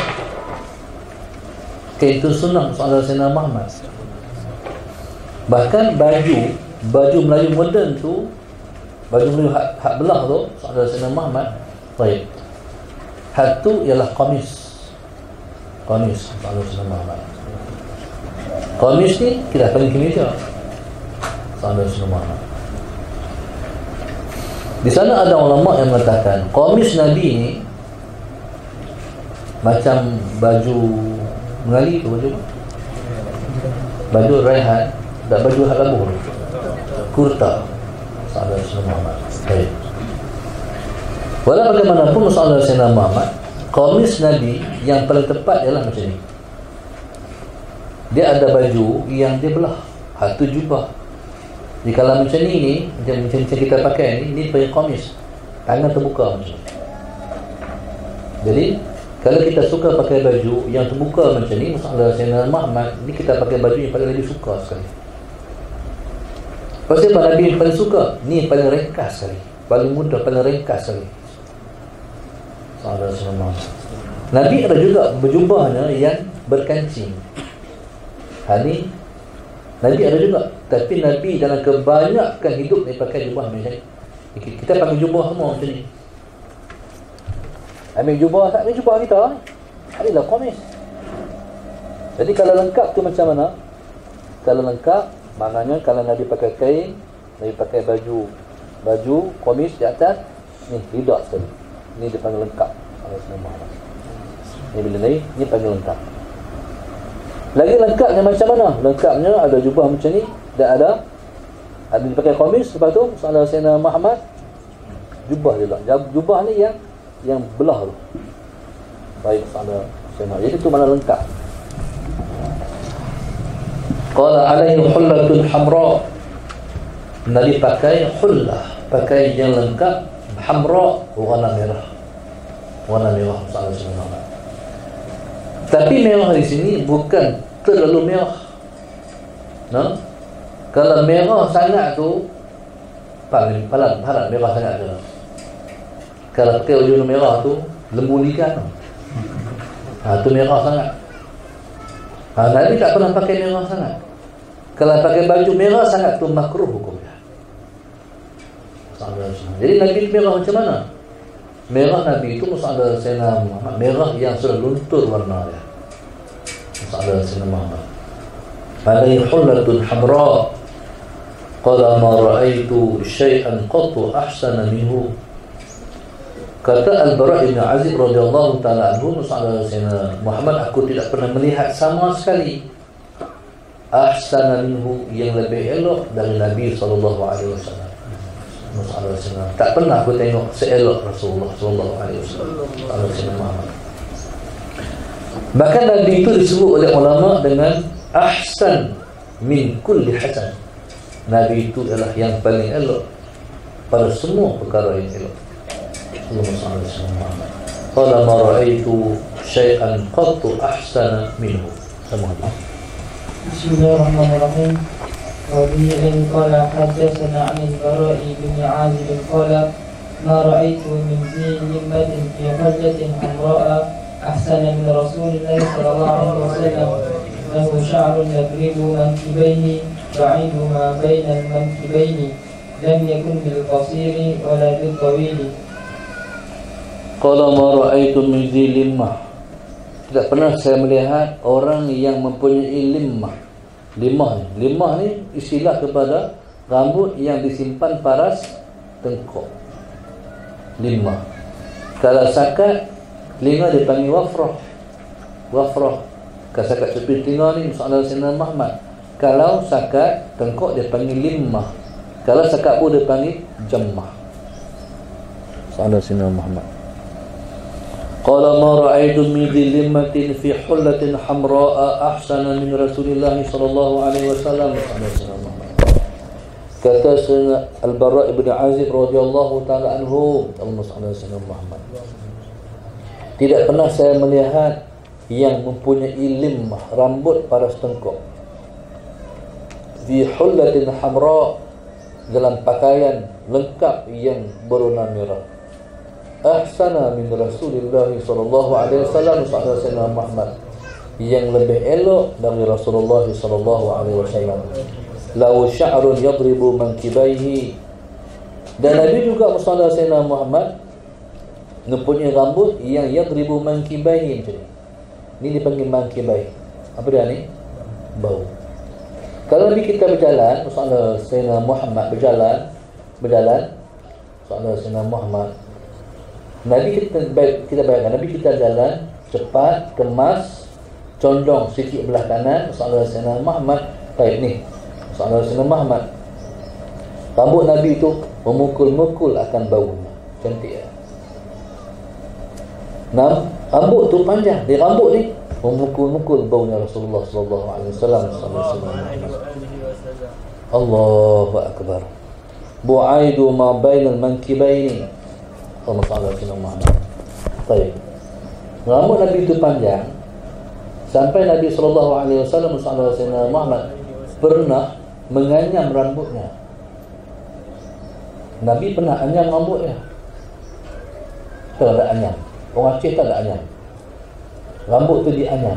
Kain itu sunnah soal Sayyidina Muhammad. Bahkan baju Melayu moden tu, baju Melayu hak belah tu soal Sayyidina Muhammad. Baik. Hak tu ialah qamis. Qamis soal Sayyidina Muhammad. Qamis ni kita panggil kemeja soal Sayyidina Muhammad. Di sana ada ulama yang mengatakan qamis Nabi ni macam baju Melayu tu, baju Raihan, tak baju hak labuh, kurta Sahabat Sayyidina Muhammad. Baik. Walau bagaimanapun Sahabat Sayyidina Muhammad, qamis Nabi yang paling tepat ialah macam ni. Dia ada baju yang dia belah, hak tu jubah. Jadi kalau macam ni macam kita pakai ni pakai qamis, tangan terbuka macam ni. Jadi kalau kita suka pakai baju yang terbuka macam ni, masalah Sayyidina Muhammad ni, kita pakai baju yang paling Nabi suka sekali. Pasal apa Nabi paling suka? Ni paling ringkas sekali, paling mudah, paling ringkas sekali. Sahabat Sayyidina Muhammad. Nabi ada juga berjubahnya yang berkancing. Ni Nabi ada juga, tapi Nabi dalam kebanyakan hidup dia pakai jubah macam ni. Kita pakai jubah semua macam ni. Ambil jubah, tak ambil jubah kita ni, adalah qamis. Jadi kalau lengkap tu macam mana? Kalau lengkap, maknanya kalau Nabi pakai kain, Nabi pakai baju qamis di atas, ni lidah sekali. Ni dia panggil lengkap. Ni bila ni panggil lengkap. Lagi lengkapnya macam mana? Lengkapnya ada jubah macam ni, dan ada dipakai qamis, lepas tu salah Sayyidina Muhammad jubah dia lah. Jubah ni yang belah tu. Baik, sahabat Sayyidina. Jadi itu mana lengkap. Qala alaihi hullatun hamra. Nabi pakai hullah, pakai yang lengkap, hamra, warna merah. Warna merah sahabat Sayyidina. Tapi merah di sini bukan terlalu merah. Nah, kalau merah sangat tu paling merah sangat tu. Kalau pakai baju merah tu lembu likan tu. Tu merah sangat. Nabi tak pernah pakai merah sangat. Kalau pakai baju merah sangat tu makruh hukumnya. Jadi Nabi merah macam mana? Merah Nabi itu Sahabat Sayyidina Muhammad, merah yang sudah luntur warna dia. Sahabat Sayyidina Muhammad. Alaihi hullatun hamra. Qala ma ra'aitu syai'an qattu ahsana minhu. Kata Al-Bara' bin Azib radhiyallahu ta'ala anhu, Sahabat Sayyidina Muhammad, aku tidak pernah melihat sama sekali ahsana minhu, yang lebih elok dari Nabi sallallahu alaihi wasallam. Tak pernah aku tengok seelok Rasulullah sallallahu alaihi wasallam. Bahkan Nabi itu disebut oleh ulama dengan ahsan min kulli hasan. Nabi itu adalah yang paling elok pada semua perkara yang elok. Allahumma salli ala Muhammad. qala ma ra'aitu syai'an qattu ahsana minhu. Sama hadis. Bismillahirrahmanirrahim. Wabihi qala hadatsana 'an al-Bara'i bin 'Azib qala ma ra'aitu min zimmatin fi hajjatin hamra'a ahsana min Rasulillah sallallahu alaihi wasallam. Lahu sya'run yadribu mankibayhi ba'idu ma baina al-mankibayni lam yakun bil qasiri wala bil tawili. Qala ma ra'aitu min zilimmah. Tidak pernah saya melihat orang yang mempunyai limmah. Limmah ni istilah kepada rambut yang disimpan paras tengkok. Limmah. Kalau sakat telinga dipanggil wafrah. Kalau sakat tepi telinga ni masalah Sayyidina Muhammad. Kalau sakat tengkok dia panggil limmah. Kalau sakat pun dia panggil jammah. Masalah Sayyidina Muhammad. Qala ma ra'aitu min dhilmatin fi hullatin hamra'a ahsana min Rasulillah sallallahu alaihi wasallam. Kata Sayyidina Al-Bara' ibn Azib radhiyallahu ta'ala anhu, Sayyidina Muhammad, tidak pernah saya melihat yang mempunyai limmah, rambut paras tengkok, fi hullatin hamra', dalam pakaian lengkap yang berwarna merah, ahsana min Rasulillah sallallahu alaihi wasallam, Sayyidina Muhammad, yang lebih elok dari Rasulullah sallallahu alaihi wasallam. Lahu sya'run yadribu mankibaihi, dan Nabi juga Muhammad Sayyidina Muhammad mempunyai rambut yang yadribu mankibaihi macam ni. Ni dipanggil mankibai. Apa dia ni? Bau. Kalau Nabi kita berjalan, Muhammad Sayyidina Muhammad berjalan, Sayyidina Muhammad, Nabi kita bayangkan Nabi kita jalan cepat, kemas, condong sikit belah kanan. Sayyidina Muhammad baik ni, Sayyidina Muhammad, rambut Nabi itu memukul-mukul akan baunya. Cantik ya. Rambut tu panjang, di rambut ni memukul-mukul baunya Rasulullah sallallahu alaihi wasallam. Allahu akbar. Bu'aidu ma bainal mankibaini. Sayyidina Muhammad. Baik. Rambut Nabi itu panjang sampai Nabi sallallahu alaihi wasallam Sayyidina Muhammad pernah menganyam rambutnya. Nabi pernah anyam rambutnya. Tak ada anyam. Orang Aceh tak ada anyam. Rambut tu dianyam.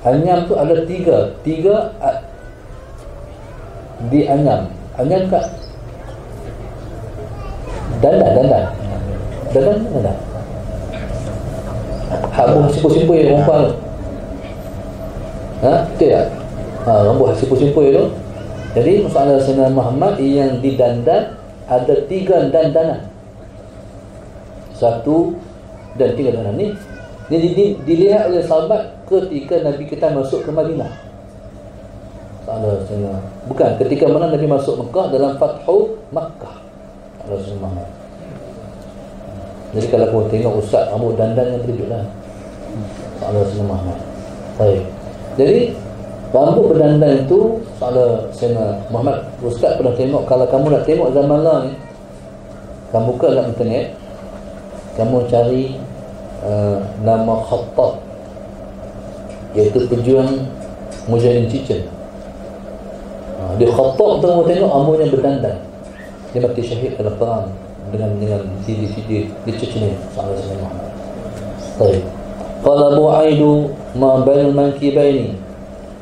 Anyam tu ada tiga dianyam. Anyam kat dandan. Rambut simpul-simpul yang perempuan tu. Betul tak? Rambut simpul-simpul tu. Jadi masalah Sayyidina Muhammad yang didandan ada 3 dandanan. 1 dan 3 dandanan ni. Ini dilihat oleh sahabat ketika Nabi kita masuk ke Madinah. Bukan ketika mana Nabi masuk Mekah dalam Fathu Makkah. Sayyidina Muhammad. Jadi kalau kau tengok ustaz rambut dandan yang terkejutlah. Sayyidina Muhammad. Baik. Jadi rambut berdandan itu Sayyidina Muhammad. Ustaz pernah tengok, kalau kamu nak tengok zaman lah ni, kamu buka dalam internet, kamu cari nama Khattab, iaitu pejuang Mujahidin Chechen. Dia Khattab tu kamu tengok rambutnya berdandan. Dia mati syahid dalam perang dengan di Chechnya. Sayyidina Muhammad. Baik. Qala bu'aidu ma bainal mankibaini,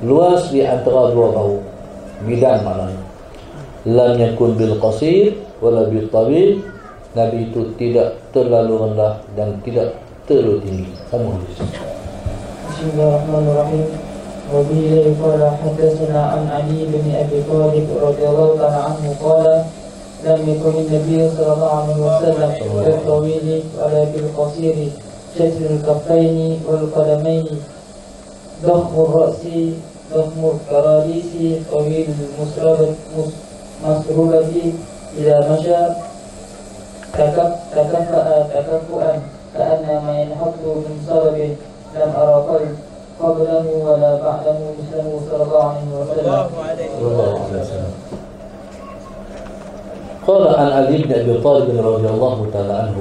luas di antara dua bahu, bidang maknanya. Lam yakun bil qasir wala bil tawil, Nabi itu tidak terlalu rendah dan tidak terlalu tinggi. Sama hadis. Bismillahirrahmanirrahim. Wa bihi qala hadatsana an Ali bin Abi Thalib radhiyallahu ta'ala anhu qala lam yakun an-nabiy sallallahu alaihi wasallam bil tawil wala bil qasir, شكل الكفين والقدمين، ضخم الرأس، ضخم الكراديس، طويل المسرولة إذا مشى تكفؤا كأنما ينحط من صلب، لم أرى قبله ولا بعده مثله صلى الله عليه وسلم. قال عن علي بن أبي طالب رضي الله تعالى عنه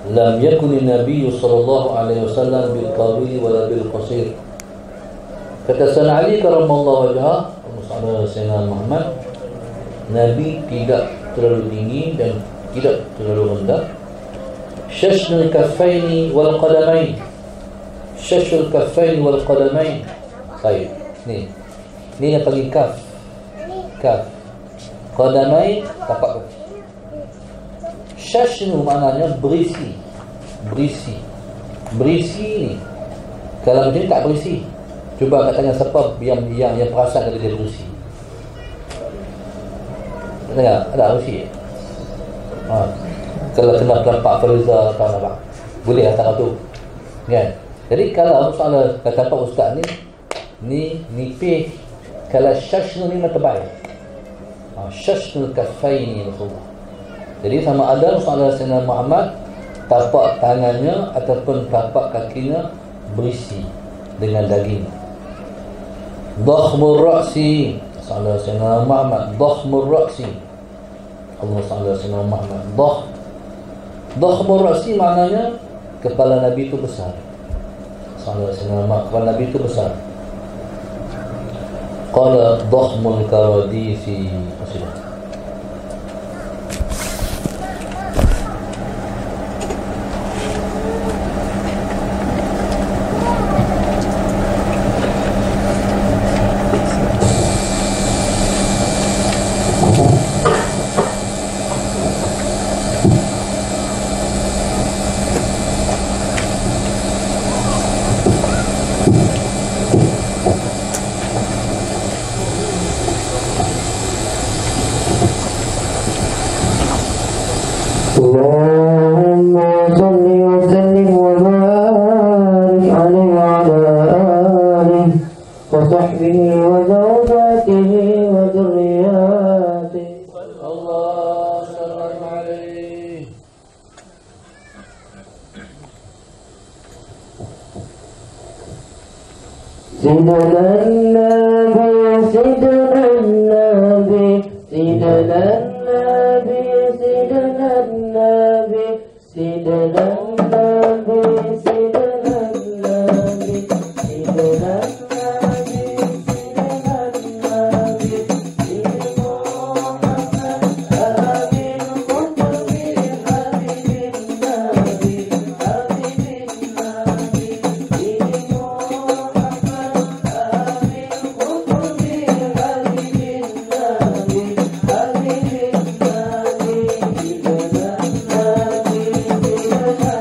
lam yakun an-nabiy sallallahu alaihi wasallam bil tawil wala bil qasir. Kata Sayyidina Ali karamallahu wajhah, Saudara Sayyidina Muhammad, Nabi tidak terlalu tinggi dan tidak terlalu rendah. Shashnul kaffaini wal qadamain. Shashul kaffaini wal qadamain. Baik. Ni yang panggil kaf. Kaf. Qadamain tapak kaki. Shashnu maknanya berisi. Berisi ni. Kalau macam ni tak berisi. Cuba nak tanya siapa yang perasan kata dia berisi. Dengar, ada berisi. Kalau kena pelampak Fariza atau apa, boleh hantar tu. Kan? Jadi kalau soalan kata Pak Ustaz ni nipih, kalau syashnu ni matabai. Syashnul kaffaini Rasulullah. Jadi sama ada soalan Sayyidina Muhammad tapak tangannya ataupun tapak kakinya berisi dengan daging. Dakhmur ra'si, soalan Sayyidina Muhammad, dakhmur ra'si. Allah soalan Sayyidina Muhammad, dakhmur ra'si maknanya kepala Nabi itu besar. Soalan Sayyidina Muhammad, kepala Nabi itu besar. Qala dakhmul karadisi. Maksudnya Allahumma salli wa sallim wa barik alaihi wa ala alihi wa sahbihi wa zawjatihi wa dhurriyyatihi. Allah sallallahu alaihi. Sayyidina Nabi, Sayyidina Nabi, Sayyidina Nabi, Sayyidina Nabi, Sayyidina Nabi, Sayyidina Nabi, Sayyidina Nabi, Sayyidina Nabi, Sayyidina Muhammad, Habib Qutbi, Habibin Nabi, Habibin Nabi, Sayyidina Muhammad, Habib Qutbi, Habibin Nabi, Habibin Nabi, Sayyidina Nabi, Sayyidina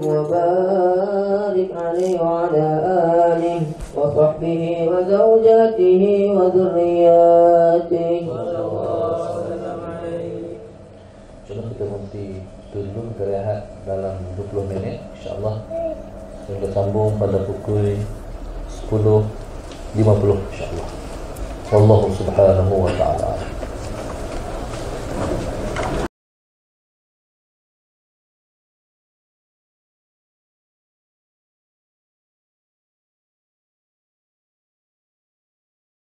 وبارك عليه وعلى آله وصحبه وزوجاته وذرياته. Coba kita berhenti dulu, kita rehat dalam 20 minit, insyaAllah kita sambung pada pukul 10.50 insyaAllah. Wallahu subhanahu wa ta'ala.